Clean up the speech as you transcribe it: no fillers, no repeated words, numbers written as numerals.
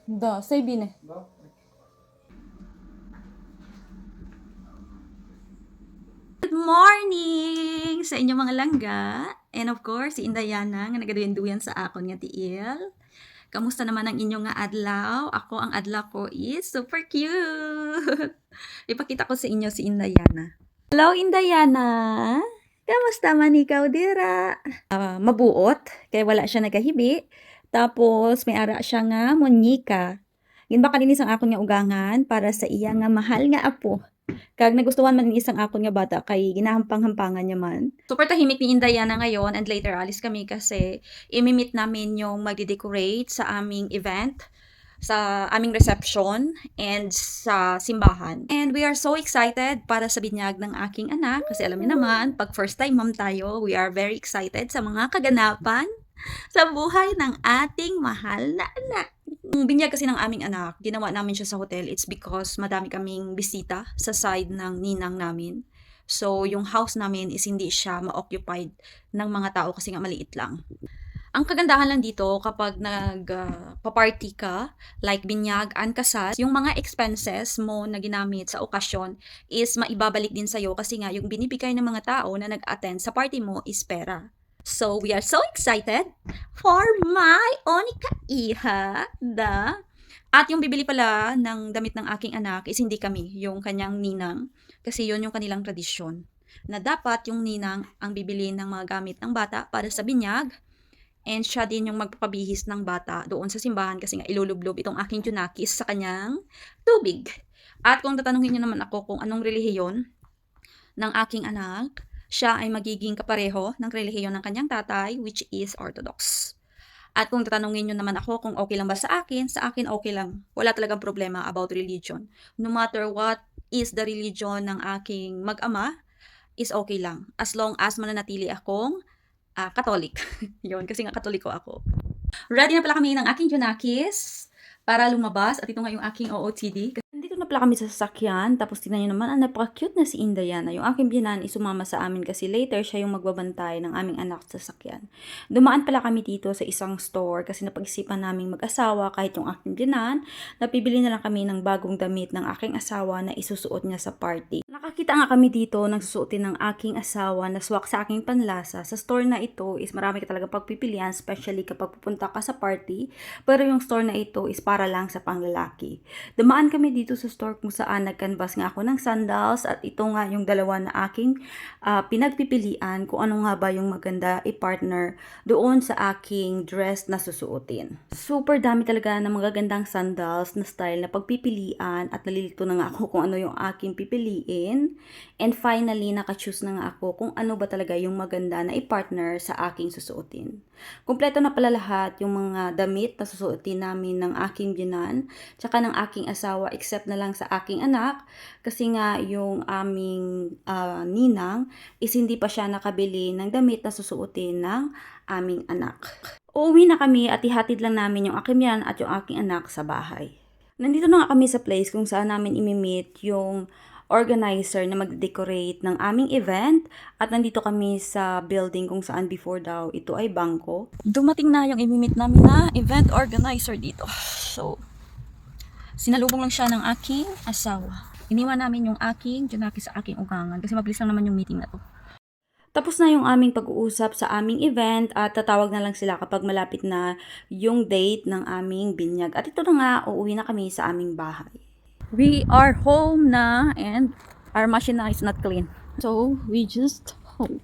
Да, Sabine. Good morning sa inyong mga langga. And of course, si Indayana nga nagaduyan-duyan sa akon nga tiil. Kamusta naman ang inyong nga adlaw? Ako ang adlaw ko is super cute. Ipakita ko sa inyo si Indayana. Hello Indayana. Kamusta man ikaw dira? Mabuot kay wala siya nagahibi. Tapos may ara siya nga munyika. Ginba kalinis ang akon nga ugangan para sa iya nga mahal nga apo. Kag nagustuhan man ang isang akon nga bata kay ginahampang-hampangan niya man. Super tahimik ni Indayana ngayon and later alis kami kasi imimit namin yung magde-decorate sa aming event, sa aming reception and sa simbahan. And we are so excited para sa binyag ng aking anak kasi alam niyo naman, pag first time mom tayo, we are very excited sa mga kaganapan sa buhay ng ating mahal na anak. Yung binyag kasi ng aming anak, ginawa namin siya sa hotel. It's because madami kaming bisita sa side ng ninang namin. So, yung house namin is hindi siya ma-occupied ng mga tao kasi nga maliit lang. Ang kagandahan lang dito kapag nag-party ka, like binyag and kasal, yung mga expenses mo na ginamit sa okasyon is maibabalik din sa'yo kasi nga yung binibigay ng mga tao na nag-attend sa party mo is pera. So, we are so excited for my Onika Iha, At yung bibili pala ng damit ng aking anak is hindi kami, yung kanyang ninang. Kasi yun yung kanilang tradisyon. Na dapat yung ninang ang bibili ng mga gamit ng bata para sa binyag. And siya din yung magpapabihis ng bata doon sa simbahan kasi nga ilulublob itong aking tunakis sa kanyang tubig. At kung tatanungin niyo naman ako kung anong relihiyon ng aking anak, siya ay magiging kapareho ng relihiyon ng kanyang tatay, which is Orthodox. At kung tatanungin nyo naman ako kung okay lang ba sa akin okay lang. Wala talagang problema about religion. No matter what is the religion ng aking mag-ama, is okay lang. As long as mananatili akong Catholic. Yun, kasi nga Katoliko ako. Ready na pala kami ng aking Junakis para lumabas at ito nga yung aking OOTD. Nandito na pala kami sa sasakyan, tapos tingnan nyo naman, napaka-cute na si Indayana. Yung aking biyanan isumama sa amin kasi later siya yung magbabantay ng aming anak sa sasakyan. Dumaan pala kami dito sa isang store kasi napag-isipan naming mag-asawa kahit yung aking biyanan, napibili na lang kami ng bagong damit ng aking asawa na isusuot niya sa party. Nakakita nga kami dito ng susuotin ng aking asawa na swak sa aking panlasa. Sa store na ito is marami ka talaga pagpipilian, especially kapag pupunta ka sa party. Pero yung store na ito is para lang sa panglalaki. Dumaan kami dito sa store kung saan nag-canvas nga ako ng sandals at ito nga yung dalawa na aking pinagpipilian kung ano nga ba yung maganda i-partner doon sa aking dress na susuotin. Super dami talaga ng magagandang sandals na style na pagpipilian at nalilito na nga ako kung ano yung aking pipiliin. And finally, naka-choose na nga ako kung ano ba talaga yung maganda na i-partner sa aking susuotin. Kompleto na pala lahat yung mga damit na susuotin namin ng aking biyanan tsaka ng aking asawa except na lang sa aking anak kasi nga yung aming ninang is hindi pa siya nakabili ng damit na susuotin ng aming anak. Uuwi na kami at ihatid lang namin yung aking biyanan at yung aking anak sa bahay. Nandito na nga kami sa place kung saan namin imimit yung organizer na mag-decorate ng aming event at nandito kami sa building kung saan before daw ito ay bangko. Dumating na yung imimit namin na event organizer dito. So, sinalubong lang siya ng aking asawa. Iniwan namin yung aking Junaki sa aking ugangan kasi mabilis lang naman yung meeting na to. Tapos na yung aming pag-uusap sa aming event at tatawag na lang sila kapag malapit na yung date ng aming binyag. At ito na nga, uuwi na kami sa aming bahay. We are home na and our machine is not clean. So, we just home.